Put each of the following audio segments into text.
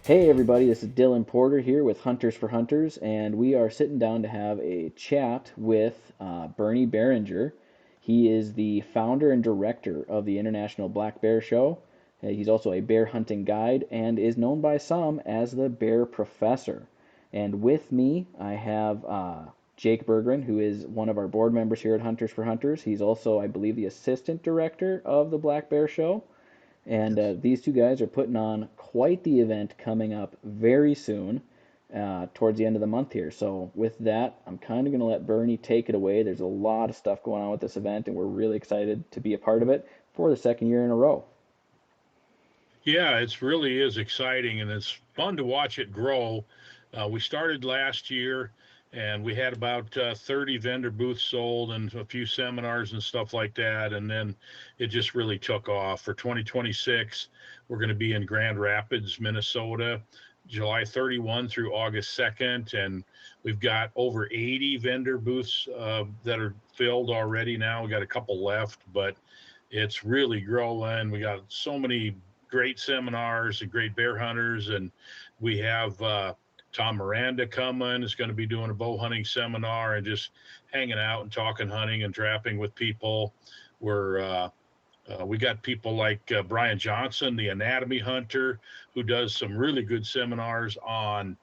Hey everybody, this is Dylan Porter here with Hunters for Hunters, and we are sitting down to have a chat with Bernie Barringer. He is the founder and director of the International Black Bear Show. He's also a bear hunting guide and is known by some as the Bear Professor. And with me, I have Jake Bergren, who is one of our board members here at Hunters for Hunters. He's also, I believe, the assistant director of the Black Bear Show. And Yes. these two guys are putting on quite the event coming up very soon, towards the end of the month here. So, with that, I'm kind of going to let Bernie take it away. There's a lot of stuff going on with this event, and we're really excited to be a part of it for the second year in a row. Yeah, it's really is exciting and it's fun to watch it grow. We started last year and we had about 30 vendor booths sold and a few seminars and stuff like that. And then it just really took off. For 2026, we're going to be in Grand Rapids, Minnesota, July 31 through August 2nd. And we've got over 80 vendor booths that are filled already now. We got a couple left, but it's really growing. We got so many great seminars and great bear hunters, and we have Tom Miranda coming. Is going to be doing a bow hunting seminar and just hanging out and talking hunting and trapping with people. We got people like Brian Johnson, the anatomy hunter, who does some really good seminars on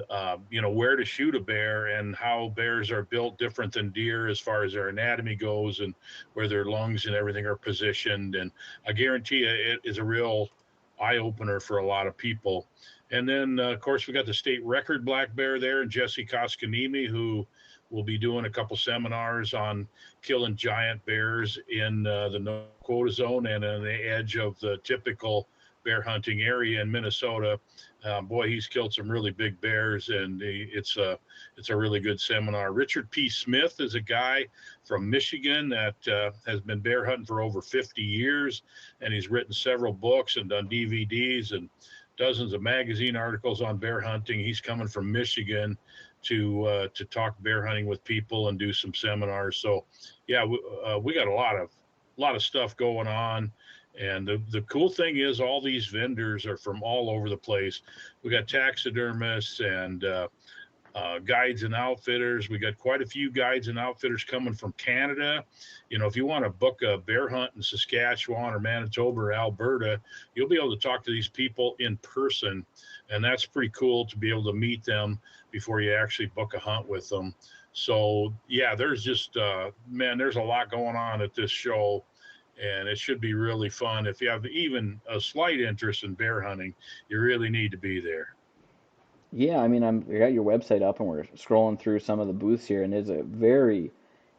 where to shoot a bear and how bears are built different than deer as far as their anatomy goes and where their lungs and everything are positioned. And I guarantee you, it is a real eye opener for a lot of people. And then, of course, we got the state record black bear there, and Jesse Koskanimi, who will be doing a couple seminars on killing giant bears in the no quota zone and on the edge of the typical bear hunting area in Minnesota. Boy, he's killed some really big bears, and it's a really good seminar. Richard P. Smith is a guy from Michigan that has been bear hunting for over 50 years, and he's written several books and done DVDs and dozens of magazine articles on bear hunting. He's coming from Michigan to talk bear hunting with people and do some seminars. So, yeah, we got a lot of stuff going on. And the cool thing is, all these vendors are from all over the place. We got taxidermists and guides and outfitters. We got quite a few guides and outfitters coming from Canada. If you want to book a bear hunt in Saskatchewan or Manitoba or Alberta, you'll be able to talk to these people in person. And that's pretty cool to be able to meet them before you actually book a hunt with them. So, yeah, there's just, man, there's a lot going on at this show, and it should be really fun. If you have even a slight interest in bear hunting, you really need to be there. Yeah, I mean, we got your website up, and we're scrolling through some of the booths here, and there's a very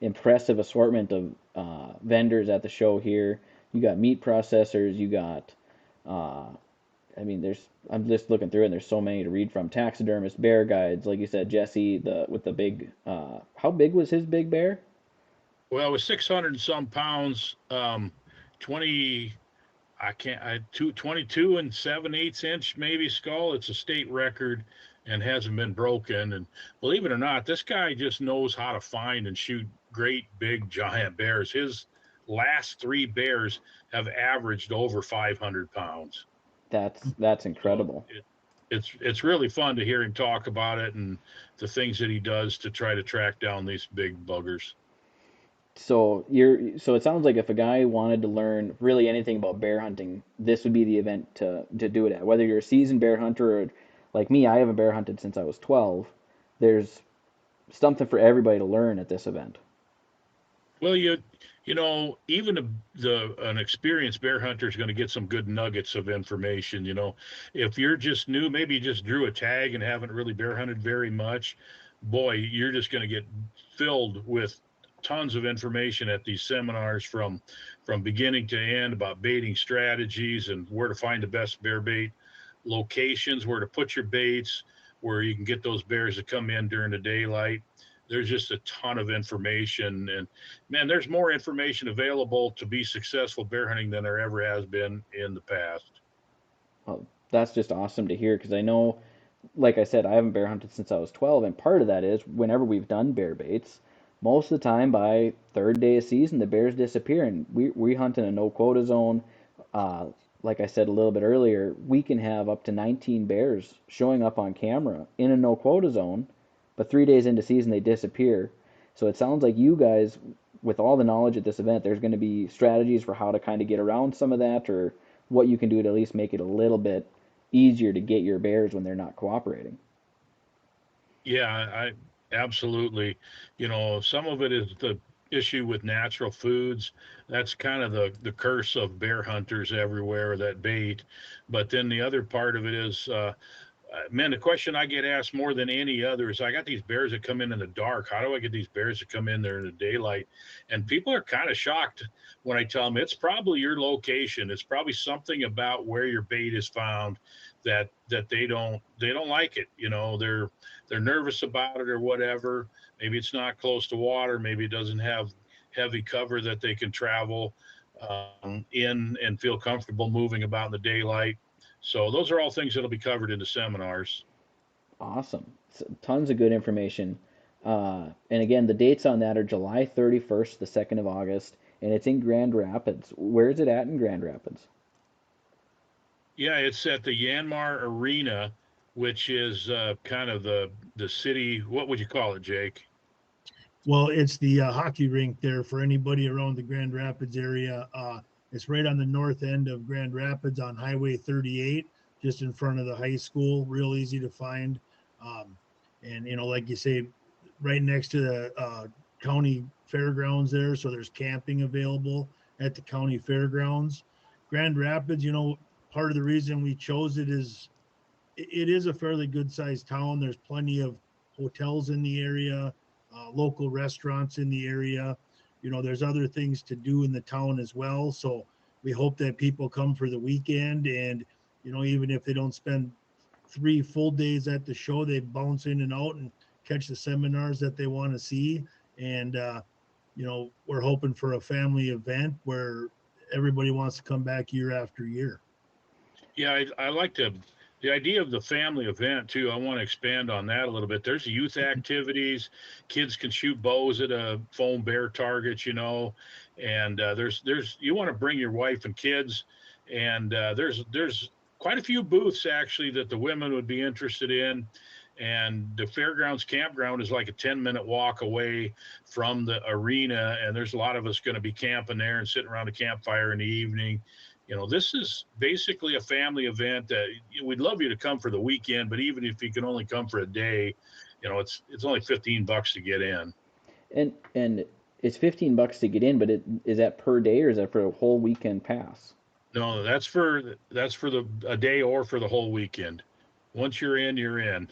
impressive assortment of vendors at the show here. You got meat processors, you got uh, I mean, I'm just looking through it, and there's so many to read from. Taxidermist, bear guides, like you said, Jesse, the with the big. How big was his big bear? Well, it was 600 and some pounds, 20, I can't, I, two, 22 and 7/8 inch maybe skull. It's a state record and hasn't been broken. And believe it or not, this guy just knows how to find and shoot great big giant bears. His last three bears have averaged over 500 pounds. That's So incredible. it's really fun to hear him talk about it and the things that he does to try to track down these big buggers. So it sounds like if a guy wanted to learn really anything about bear hunting, this would be the event to do it at. Whether you're a seasoned bear hunter or like me, I haven't bear hunted since I was 12. There's something for everybody to learn at this event. Well, even an experienced bear hunter is going to get some good nuggets of information. If you're just new, maybe you just drew a tag and haven't really bear hunted very much, boy, you're just going to get filled with tons of information at these seminars from beginning to end about baiting strategies and where to find the best bear bait locations, where to put your baits, where you can get those bears to come in during the daylight. There's just a ton of information, and man, there's more information available to be successful bear hunting than there ever has been in the past. Well, that's just awesome to hear because I know, like I said, I haven't bear hunted since I was 12, and part of that is whenever we've done bear baits, most of the time by third day of season, the bears disappear, and we hunt in a no quota zone. Uh, like I said a little bit earlier, we can have up to 19 bears showing up on camera in a no quota zone, but 3 days into season they disappear. So it sounds like you guys, with all the knowledge at this event, there's going to be strategies for how to kind of get around some of that, or what you can do to at least make it a little bit easier to get your bears when they're not cooperating. Yeah, I absolutely. Some of it is the issue with natural foods. That's kind of the curse of bear hunters everywhere that bait. But then the other part of it is, man, the question I get asked more than any other is, I got these bears that come in the dark. How do I get these bears to come in there in the daylight? And people are kind of shocked when I tell them it's probably your location. It's probably something about where your bait is found that they don't like it. They're nervous about it or whatever. Maybe it's not close to water. Maybe it doesn't have heavy cover that they can travel in and feel comfortable moving about in the daylight. So those are all things that'll be covered in the seminars. Awesome. Tons of good information. And again, the dates on that are July 31st, the 2nd of August, and it's in Grand Rapids. Where is it at in Grand Rapids? Yeah, it's at the Yanmar Arena, which is kind of the city. What would you call it, Jake? Well, it's the hockey rink there for anybody around the Grand Rapids area. It's right on the north end of Grand Rapids on Highway 38, just in front of the high school. Real easy to find. Um, and, like you say, right next to the county fairgrounds there. So there's camping available at the county fairgrounds. Grand Rapids, part of the reason we chose it is it is a fairly good sized town. There's plenty of hotels in the area, local restaurants in the area. There's other things to do in the town as well. So we hope that people come for the weekend, and even if they don't spend 3 full days at the show, they bounce in and out and catch the seminars that they want to see. And we're hoping for a family event where everybody wants to come back year after year. Yeah, I like the idea of the family event too. I want to expand on that a little bit. There's youth activities. Kids can shoot bows at a foam bear target, and there's you want to bring your wife and kids, and there's quite a few booths actually that the women would be interested in. And the fairgrounds campground is like a 10-minute walk away from the arena, and there's a lot of us going to be camping there and sitting around a campfire in the evening. This is basically a family event that we'd love you to come for the weekend, but even if you can only come for a day, it's only $15 to get in. And it's $15 to get in, but is that per day or is that for a whole weekend pass? No, that's for the a day or for the whole weekend. Once you're in, you're in.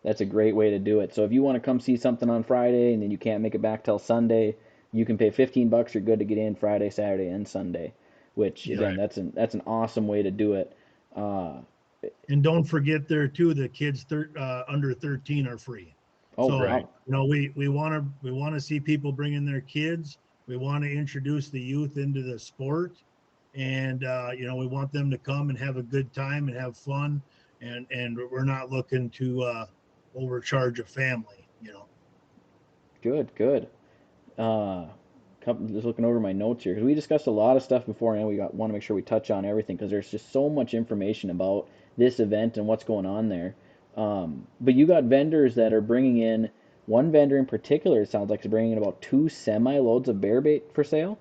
That's a great way to do it. So if you want to come see something on Friday and then you can't make it back till Sunday, you can pay $15. You're good to get in Friday, Saturday, and Sunday. Which Yeah. again, Right. that's an awesome way to do it. Uh, And don't forget there too, the kids under 13 are free. oh So Right. wow, we want to see people bringing their kids. We want to introduce the youth into the sport, and we want them to come and have a good time and have fun. And we're not looking to overcharge a family. good, good. Uh, just looking over my notes here because we discussed a lot of stuff before, and want to make sure we touch on everything because there's just so much information about this event and what's going on there. But you got vendors that are bringing in. One vendor in particular, it sounds like, is bringing in about 2 semi loads of bear bait for sale.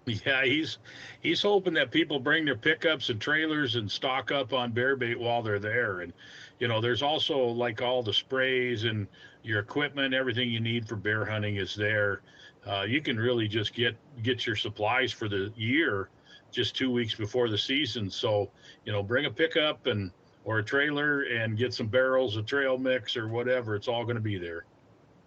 Yeah, he's hoping that people bring their pickups and trailers and stock up on bear bait while they're there. And there's also like all the sprays and your equipment, everything you need for bear hunting is there. You can really just get your supplies for the year just 2 weeks before the season. So bring a pickup and or a trailer and get some barrels of trail mix or whatever. It's all going to be there.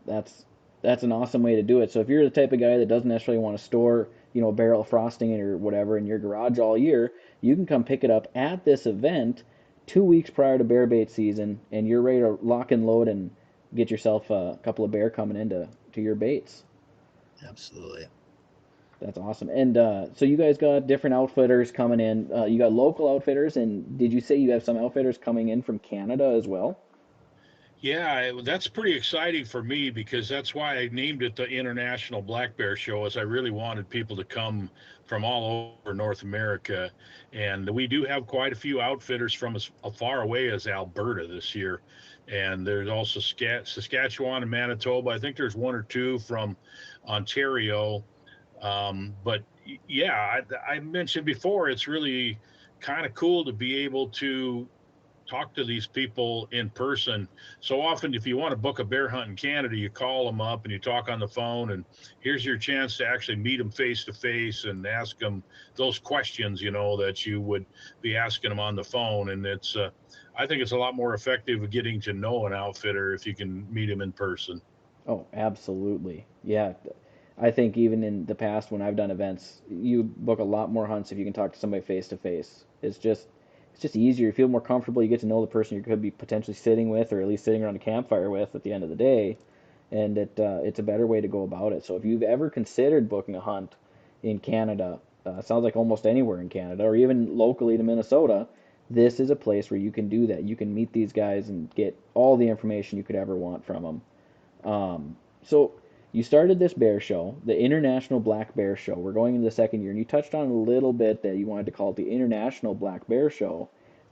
That's that's an awesome way to do it. So if you're the type of guy that doesn't necessarily want to store, a barrel of frosting or whatever in your garage all year, you can come pick it up at this event 2 weeks prior to bear bait season, and you're ready to lock and load and get yourself a couple of bear coming into your baits. Absolutely. That's awesome. And so you guys got different outfitters coming in. You got local outfitters, and did you say you have some outfitters coming in from Canada as well? Yeah, that's pretty exciting for me because that's why I named it the International Black Bear Show, as I really wanted people to come from all over North America. And we do have quite a few outfitters from as far away as Alberta this year. And there's also Saskatchewan and Manitoba. I think there's one or two from Ontario. But yeah, I mentioned before, it's really kind of cool to be able to talk to these people in person. So often, if you want to book a bear hunt in Canada, you call them up and you talk on the phone, and here's your chance to actually meet them face to face and ask them those questions, that you would be asking them on the phone. And I think it's a lot more effective at getting to know an outfitter if you can meet him in person. Oh, absolutely. Yeah. I think even in the past when I've done events, you book a lot more hunts if you can talk to somebody face to face. It's just easier. You feel more comfortable. You get to know the person you could be potentially sitting with, or at least sitting around a campfire with at the end of the day, and it's a better way to go about it. So if you've ever considered booking a hunt in Canada, sounds like almost anywhere in Canada, or even locally to Minnesota, this is a place where you can do that. You can meet these guys and get all the information you could ever want from them. So you started this bear show, the International Black Bear Show. We're going into the second year, and you touched on a little bit that you wanted to call it the International Black Bear Show.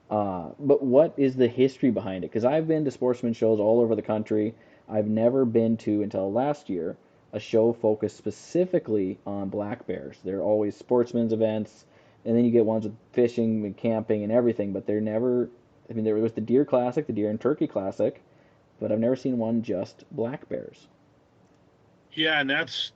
But what is the history behind it? Because I've been to sportsman shows all over the country. I've never been to, until last year, a show focused specifically on black bears. They're always sportsmen's events, and then you get ones with fishing and camping and everything, but they're never. I mean, there was the Deer Classic, the Deer and Turkey Classic, but I've never seen one just black bears. Yeah, and that's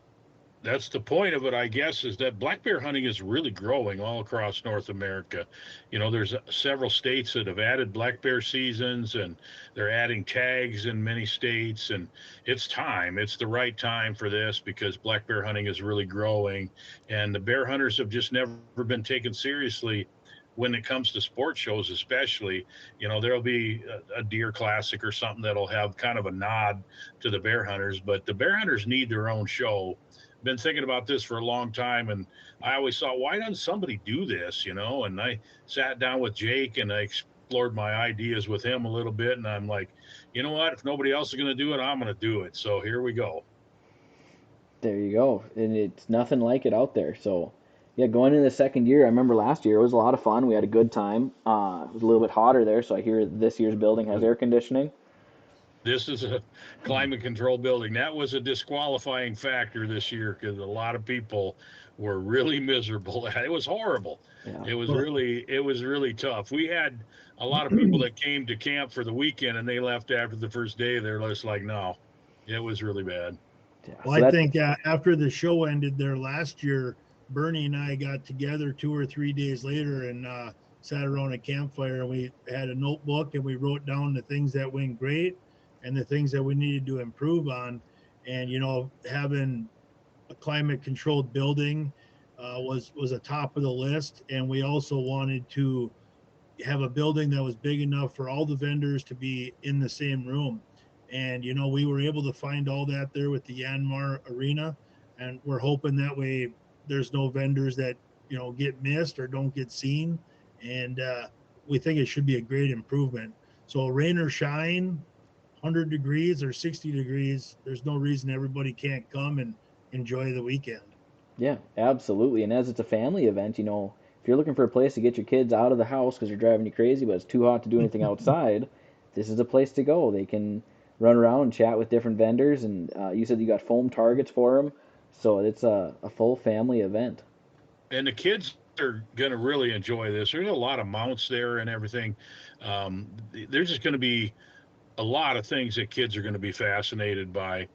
the point of it, I guess, is that black bear hunting is really growing all across North America. There's several states that have added black bear seasons, and they're adding tags in many states. And it's time. It's the right time for this because black bear hunting is really growing, and the bear hunters have just never been taken seriously when it comes to sports shows, especially. There'll be a deer classic or something that'll have kind of a nod to the bear hunters, but the bear hunters need their own show. Been thinking about this for a long time, and I always thought, why doesn't somebody do this? And I sat down with Jake and I explored my ideas with him a little bit, and I'm like, you know what? If nobody else is going to do it, I'm going to do it. So here we go. There you go. And it's nothing like it out there. So, yeah, going into the second year, I remember last year it was a lot of fun. We had a good time. It was a little bit hotter there, so I hear this year's building has air conditioning. This is a climate control building. That was a disqualifying factor this year because a lot of people were really miserable. It was horrible. Yeah. It was really tough. We had a lot of people that came to camp for the weekend and they left after the first day. They're just like, no, it was really bad. Yeah. Well, So I that's think after the show ended there last year, Bernie and I got together 2 or 3 days later and sat around a campfire, and we had a notebook and we wrote down the things that went great and the things that we needed to improve on. And having a climate controlled building was a top of the list, and we also wanted to have a building that was big enough for all the vendors to be in the same room. And we were able to find all that there with the Yanmar Arena, and we're hoping that way there's no vendors that get missed or don't get seen. And we think it should be a great improvement. So rain or shine, 100 degrees or 60 degrees, there's no reason everybody can't come and enjoy the weekend. Yeah, absolutely. And as it's a family event, if you're looking for a place to get your kids out of the house because they're driving you crazy, but it's too hot to do anything outside, this is a place to go. They can run around and chat with different vendors, and you said you got foam targets for them, so it's a full family event. And the kids are going to really enjoy this. There's a lot of mounts there and everything. There's just going to be a lot of things that kids are going to be fascinated by.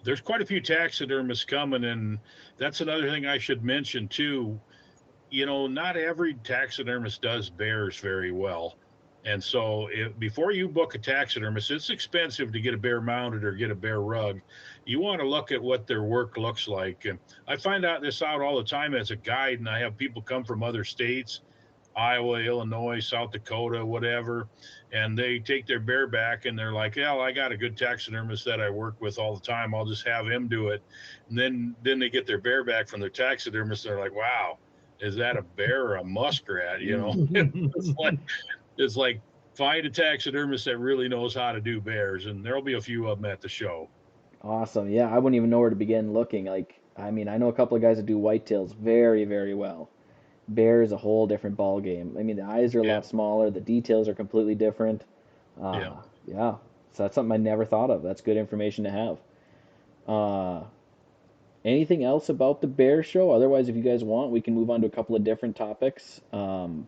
There's quite a few taxidermists coming, and that's another thing I should mention too. Not every taxidermist does bears very well. And so, before you book a taxidermist, it's expensive to get a bear mounted or get a bear rug. You want to look at what their work looks like. And I find out this out all the time as a guide, and I have people come from other states, Iowa, Illinois, South Dakota, whatever, and they take their bear back and they're like, "Yeah, well, I got a good taxidermist that I work with all the time. I'll just have him do it." And then they get their bear back from their taxidermist. And they're like, "Wow, is that a bear or a muskrat?" It's like find a taxidermist that really knows how to do bears, and there'll be a few of them at the show. Awesome. Yeah, I wouldn't even know where to begin looking. Like, I mean, I know a couple of guys that do whitetails very, very well. Bear is a whole different ball game. I mean, the eyes are a Yeah, lot smaller, the details are completely different. yeah. Yeah, so that's something I never thought of. That's good information to have. Uh, Anything else about the bear show? Otherwise, if you guys want, we can move on to a couple of different topics. Anything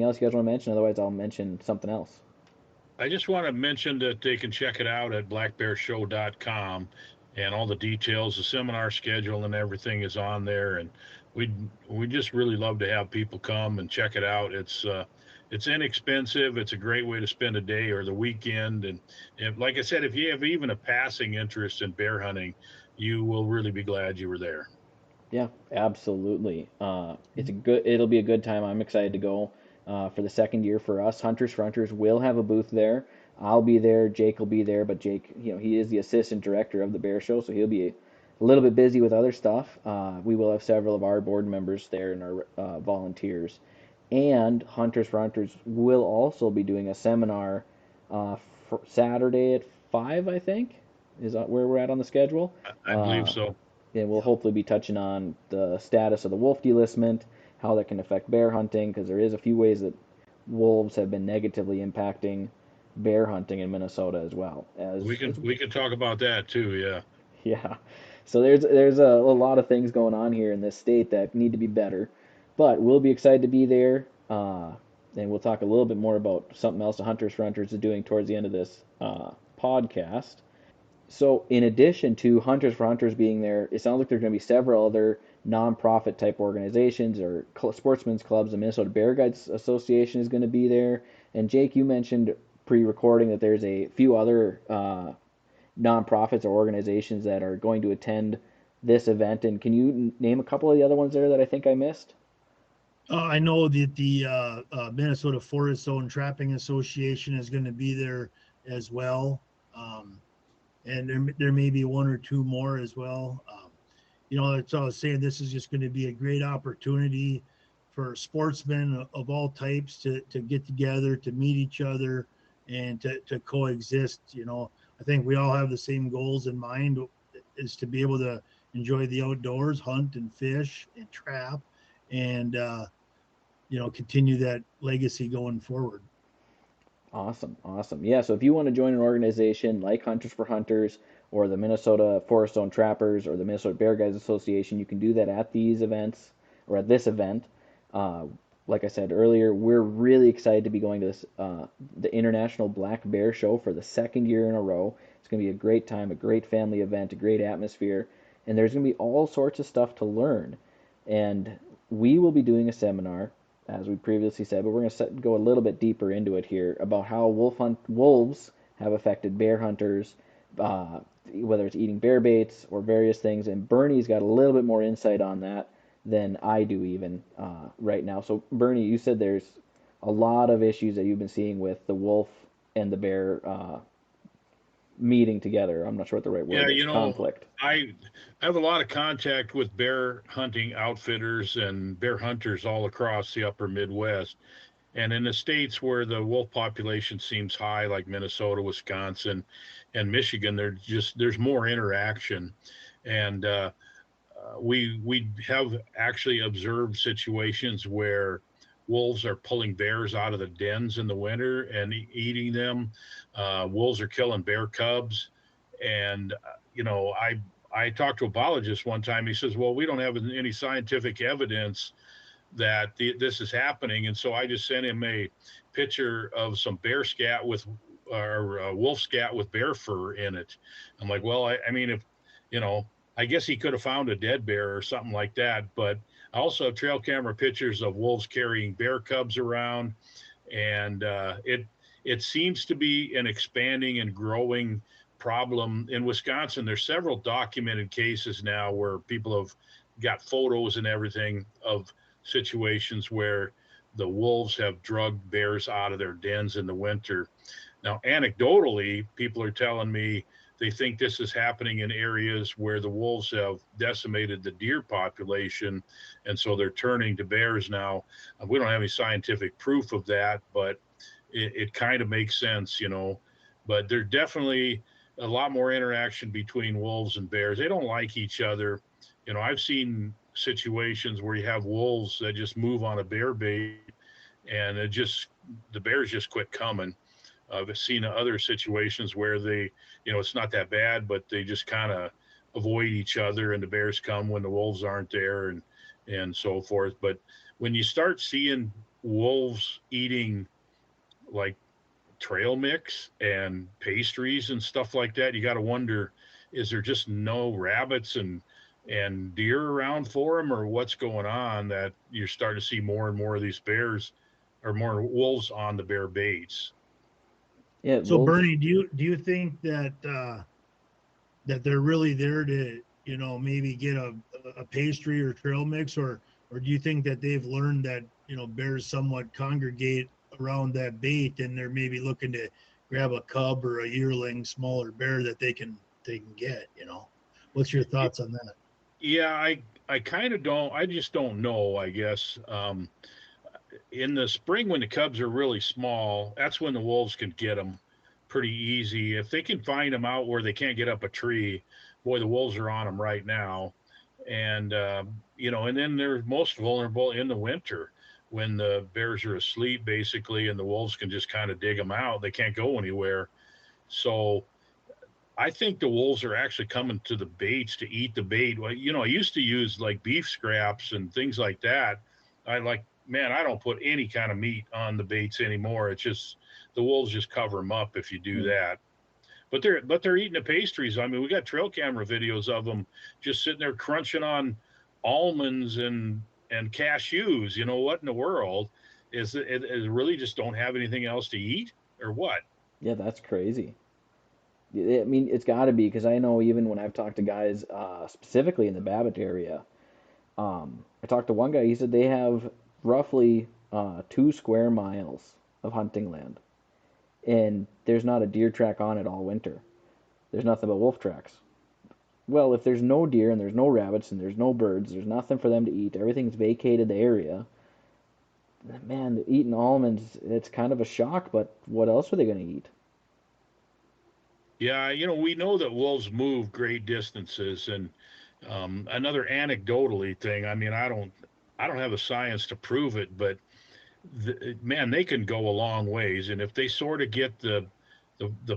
else you guys want to mention? Otherwise, I'll mention something else. I just want to mention that they can check it out at blackbearshow.com, and all the details, the seminar schedule and everything is on there. And we just really love to have people come and check it out. It's inexpensive. It's a great way to spend a day or the weekend. And like I said, if you have even a passing interest in bear hunting, you will really be glad you were there. Yeah, absolutely. It'll be a good time. I'm excited to go for the second year for us. Hunters for Hunters will have a booth there. I'll be there. Jake will be there, but Jake, he is the assistant director of the Bear Show, so he'll be a little bit busy with other stuff. We will have several of our board members there and our volunteers. And Hunters for Hunters will also be doing a seminar for Saturday at 5, I think, is where we're at on the schedule. I believe Uh, so. and we'll Yeah. hopefully be touching on the status of the wolf delistment, how that can affect bear hunting, because there is a few ways that wolves have been negatively impacting bear hunting in Minnesota as well. We can talk about that too. Yeah. Yeah, so there's a lot of things going on here in this state that need to be better, but we'll be excited to be there. And we'll talk a little bit more about something else the Hunters for Hunters is doing towards the end of this podcast. So, in addition to Hunters for Hunters being there, it sounds like there's going to be several other nonprofit type organizations or sportsmen's clubs. The Minnesota Bear Guides Association is going to be there. And Jake, you mentioned pre-recording that there's a few other nonprofits or organizations that are going to attend this event. And can you name a couple of the other ones there that I think I missed? I know that the Minnesota Forest Zone Trapping Association is going to be there as well. And there may be one or two more as well. That's all I was saying. This is just going to be a great opportunity for sportsmen of all types to get together, to meet each other, and to coexist. I think we all have the same goals in mind, is to be able to enjoy the outdoors, hunt and fish and trap, and continue that legacy going forward. Awesome, awesome. Yeah, so if you want to join an organization like Hunters for Hunters or the Minnesota Forest Zone Trappers or the Minnesota Bear Guides Association, you can do that at these events or at this event. Uh, like I said earlier, we're really excited to be going to the International Black Bear Show for the second year in a row. It's going to be a great time, a great family event, a great atmosphere, and there's going to be all sorts of stuff to learn. And we will be doing a seminar as we previously said, but we're going to go a little bit deeper into it here about how wolves have affected bear hunters, uh, whether it's eating bear baits or various things. And Bernie's got a little bit more insight on that than I do even right now. So Bernie, you said there's a lot of issues that you've been seeing with the wolf and the bear meeting together. I'm not sure what the right Yeah, word is. Conflict. I have a lot of contact with bear hunting outfitters and bear hunters all across the upper Midwest. And in the states where the wolf population seems high, like Minnesota, Wisconsin, and Michigan, there's more interaction. And we have actually observed situations where wolves are pulling bears out of the dens in the winter and eating them. Wolves are killing bear cubs, and I talked to a biologist one time. He says, "Well, we don't have any scientific evidence that this is happening," and so I just sent him a picture of some bear scat with or wolf scat with bear fur in it. I'm like, well, I mean, if you know, I guess he could have found a dead bear or something like that. But I also have trail camera pictures of wolves carrying bear cubs around, and it seems to be an expanding and growing problem in Wisconsin. There's several documented cases now where people have got photos and everything of situations where the wolves have drugged bears out of their dens in the winter. Now, anecdotally, people are telling me they think this is happening in areas where the wolves have decimated the deer population, and so they're turning to bears now. We don't have any scientific proof of that, but it kind of makes sense, but there's definitely a lot more interaction between wolves and bears. They don't like each other. I've seen situations where you have wolves that just move on a bear bait, and the bears just quit coming. I've seen other situations where it's not that bad, but they just kind of avoid each other, and the bears come when the wolves aren't there, and so forth. But when you start seeing wolves eating like trail mix and pastries and stuff like that, you got to wonder, is there just no rabbits and deer around for them, or what's going on, that you're starting to see more and more of these bears or more wolves on the bear baits? Yeah, So wolves. Bernie, do you think that that they're really there to, maybe get a pastry or trail mix, or do you think that they've learned that, bears somewhat congregate around that bait, and they're maybe looking to grab a cub or a yearling smaller bear that they can get? What's your thoughts on that? Yeah, I kind of don't. I just don't know. I guess in the spring when the cubs are really small, that's when the wolves can get them pretty easy. If they can find them out where they can't get up a tree, boy, the wolves are on them right now. And and then they're most vulnerable in the winter when the bears are asleep, basically, and the wolves can just kind of dig them out. They can't go anywhere. So I think the wolves are actually coming to the baits to eat the bait. Well, I used to use like beef scraps and things like that. Man, I don't put any kind of meat on the baits anymore. It's just the wolves just cover them up if you do Mm. that. But they're eating the pastries. I mean, we got trail camera videos of them just sitting there crunching on almonds and cashews. What in the world is really just don't have anything else to eat, or what? Yeah, that's crazy. I mean, it's got to be because I know even when I've talked to guys specifically in the Babbitt area, I talked to one guy. He said they have roughly 2 square miles of hunting land, and there's not a deer track on it all winter. There's nothing but wolf tracks. Well, if there's no deer and there's no rabbits and there's no birds, there's nothing for them to eat. Everything's vacated the area. Man, eating almonds, it's kind of a shock, but what else are they going to eat? Yeah, we know that wolves move great distances, and another anecdotally thing. I mean, I don't have the science to prove it, but man, they can go a long ways, and if they sort of get the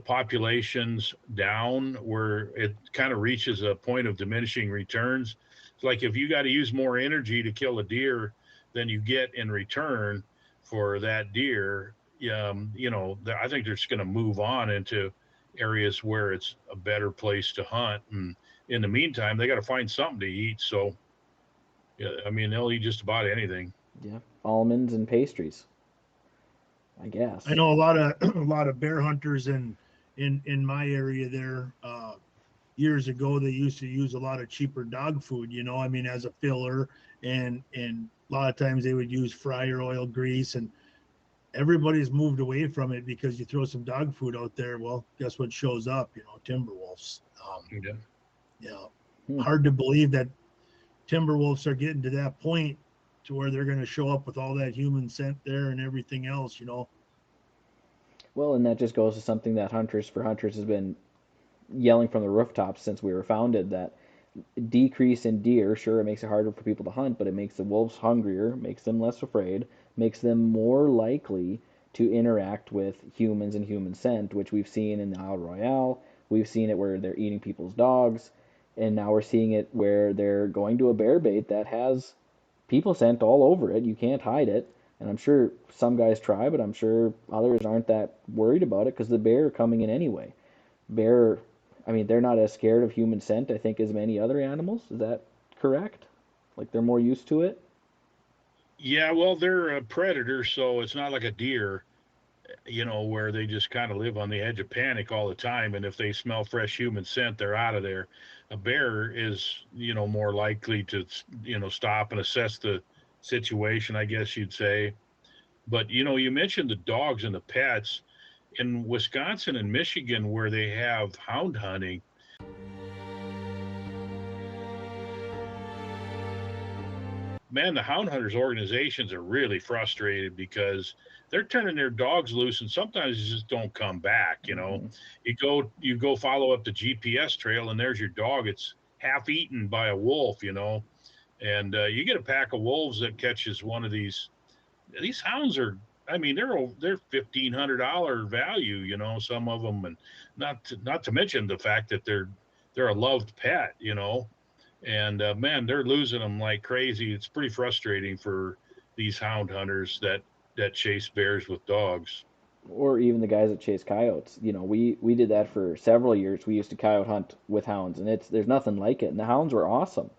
populations down where it kind of reaches a point of diminishing returns, it's like if you got to use more energy to kill a deer than you get in return for that deer, I think they're just going to move on into areas where it's a better place to hunt, and in the meantime, they got to find something to eat. So, yeah, I mean, they'll eat just about anything. Yeah, almonds and pastries, I I guess. know a lot of a lot of bear hunters in my area there. Years ago, they used to use a lot of cheaper dog food. I mean, as a filler, and a lot of times they would use fryer oil grease, and everybody's moved away from it because you throw some dog food out there. Well, guess what shows up? Timber wolves. Yeah. Yeah, Hmm. hard to believe that timber wolves are getting to that point to where they're going to show up with all that human scent there and everything else. Well, and that just goes to something that Hunters for Hunters has been yelling from the rooftops since we were founded that decrease in deer, sure, it makes it harder for people to hunt, but it makes the wolves hungrier, makes them less afraid, makes them more likely to interact with humans and human scent, which we've seen in the Isle Royale. We've seen it where they're eating people's dogs, and now we're seeing it where they're going to a bear bait that has people scent all over it. You can't hide it. And I'm sure some guys try, but I'm sure others aren't that worried about it because the bear are coming in anyway. Bear, I mean, they're not as scared of human scent, I think, as many other animals. Is that correct? Like they're more used to it? Yeah, well, they're a predator, so it's not like a deer, where they just kind of live on the edge of panic all the time. And if they smell fresh human scent, they're out of there. A bear is, more likely to, stop and assess the situation, I guess you'd say. But, you mentioned the dogs and the pets in Wisconsin and Michigan where they have hound hunting. man, the hound hunters organizations are really frustrated because they're turning their dogs loose and sometimes they just don't come back. Hmm. You go follow up the GPS trail and there's your dog. It's half eaten by a wolf, and you get a pack of wolves that catches one of these hounds are, I mean, they're $1,500 value, some of them, and not to mention the fact that they're a loved pet, and man, they're losing them like crazy. It's pretty frustrating for these hound hunters that chase bears with dogs. Or even the guys that chase coyotes. We did that for several years. We used to coyote hunt with hounds, and there's nothing like it. And the hounds were awesome,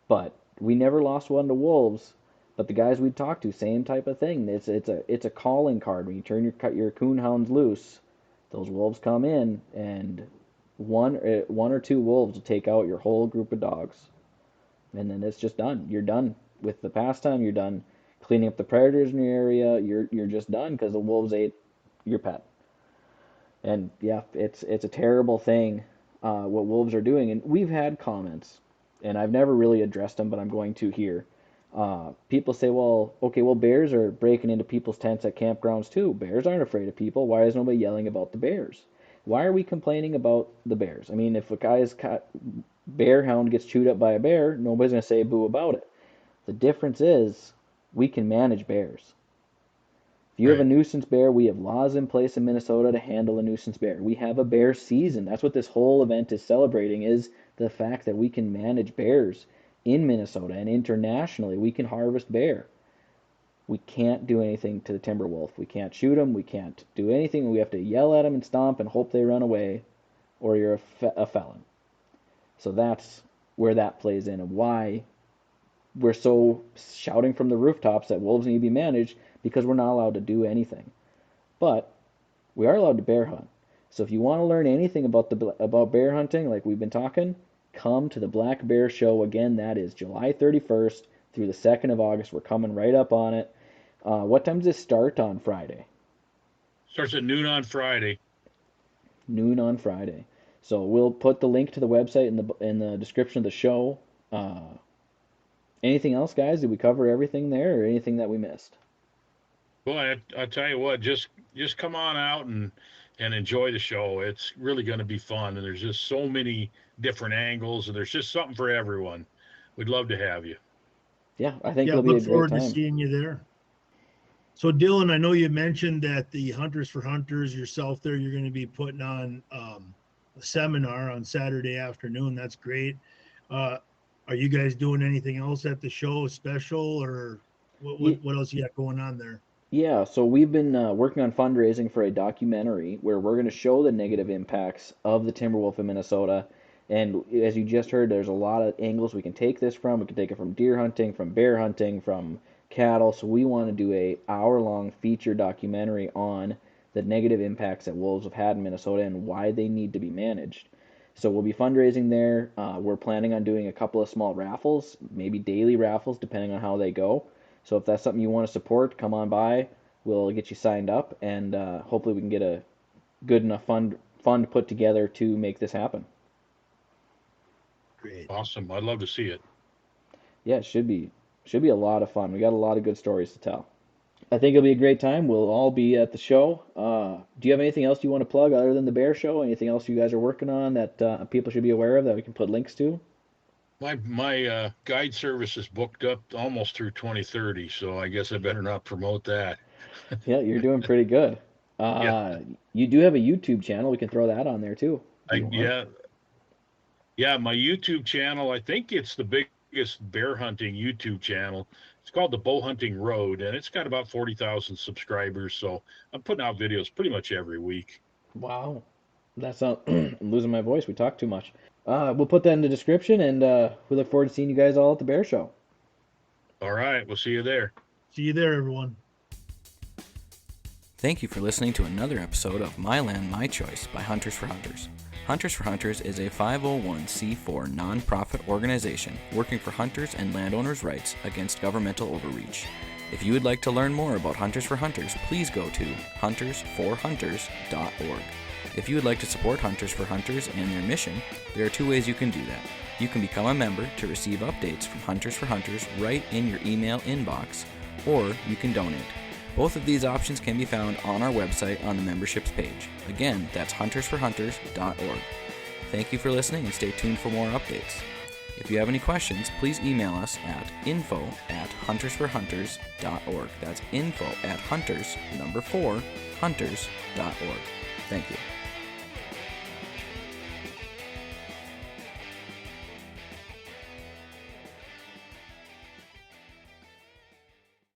but we never lost one to wolves. But the guys we'd talk to, same type of thing. It's a calling card. When you turn your coon hounds loose, those wolves come in, and one or two wolves will take out your whole group of dogs, and then it's just done. You're done with the pastime. You're done cleaning up the predators in your area. You're just done because the wolves ate your pet. And yeah, it's a terrible thing what wolves are doing. And we've had comments, and I've never really addressed them, but I'm going to here. People say, well, okay, well, bears are breaking into people's tents at campgrounds too. Bears aren't afraid of people. Why is nobody yelling about the bears? Why are we complaining about the bears? I mean, if a guy's bear hound gets chewed up by a bear, nobody's going to say boo about it. The difference is we can manage bears. If you have a Right. nuisance bear, we have laws in place in Minnesota to handle a nuisance bear. We have a bear season. That's what this whole event is celebrating, is the fact that we can manage bears in Minnesota, and internationally we can harvest bear. We can't do anything to the timber wolf. We can't shoot them. We can't do anything. We have to yell at them and stomp and hope they run away, or you're a felon. So that's where that plays in, and why we're so shouting from the rooftops that wolves need to be managed, because we're not allowed to do anything. But we are allowed to bear hunt. So if you want to learn anything about bear hunting, like we've been talking, come to the Black Bear Show again. That is July 31st through the 2nd of August. We're coming right up on it. What time does this start on Friday? Starts at noon on Friday. Noon on Friday. So we'll put the link to the website in the description of the show. Anything else, guys? Did we cover everything there, or anything that we missed? Boy, I tell you what, just come on out and enjoy the show. It's really going to be fun, and there's just so many different angles, and there's just something for everyone. We'd love to have you. Yeah, I think Yeah, it'll be look a great forward to time. seeing you there. So Dylan, I know you mentioned that the Hunters for Hunters, yourself there, you're going to be putting on a seminar on Saturday afternoon. That's great. Uh, are you guys doing anything else at the show special, or what, what, Ye- what else you got going on there? Yeah, so we've been working on fundraising for a documentary where we're going to show the negative impacts of the timber wolf in Minnesota. And as you just heard, there's a lot of angles we can take this from. We can take it from deer hunting, from bear hunting, from cattle. So we want to do a hour-long feature documentary on the negative impacts that wolves have had in Minnesota and why they need to be managed. So we'll be fundraising there. We're planning on doing a couple of small raffles, maybe daily raffles, depending on how they go. So if that's something you want to support, come on by. We'll get you signed up, and hopefully we can get a good enough fund put together to make this happen. Great. Awesome. I'd love to see it. Yeah, it should be a lot of fun. We got a lot of good stories to tell. I think it'll be a great time. We'll all be at the show. Do you have anything else you want to plug other than the Bear Show? Anything else you guys are working on that people should be aware of that we can put links to? My guide service is booked up almost through 2030, so I guess I better not promote that. Yeah, you're doing pretty good. Yeah, You do have a YouTube channel. We can throw that on there too, if you I want. yeah yeah. My YouTube channel, I think it's the biggest bear hunting YouTube channel. It's called the Bow Hunting Road, and it's got about 40,000 subscribers. So I'm putting out videos pretty much every week. Wow. That's not, I'm losing my voice. We talk too much. We'll put that in the description, and we look forward to seeing you guys all at the Bear Show. All right, we'll see you there. See you there, everyone. Thank you for listening to another episode of My Land, My Choice by Hunters for Hunters. Hunters for Hunters is a 501c4 nonprofit organization working for hunters and landowners' rights against governmental overreach. If you would like to learn more about Hunters for Hunters, please go to huntersforhunters.org. If you would like to support Hunters for Hunters and their mission, there are two ways you can do that. You can become a member to receive updates from Hunters for Hunters right in your email inbox, or you can donate. Both of these options can be found on our website on the memberships page. Again, that's huntersforhunters.org. Thank you for listening and stay tuned for more updates. If you have any questions, please email us at info@huntersforhunters.org. That's info@hunters4hunters.org. Thank you.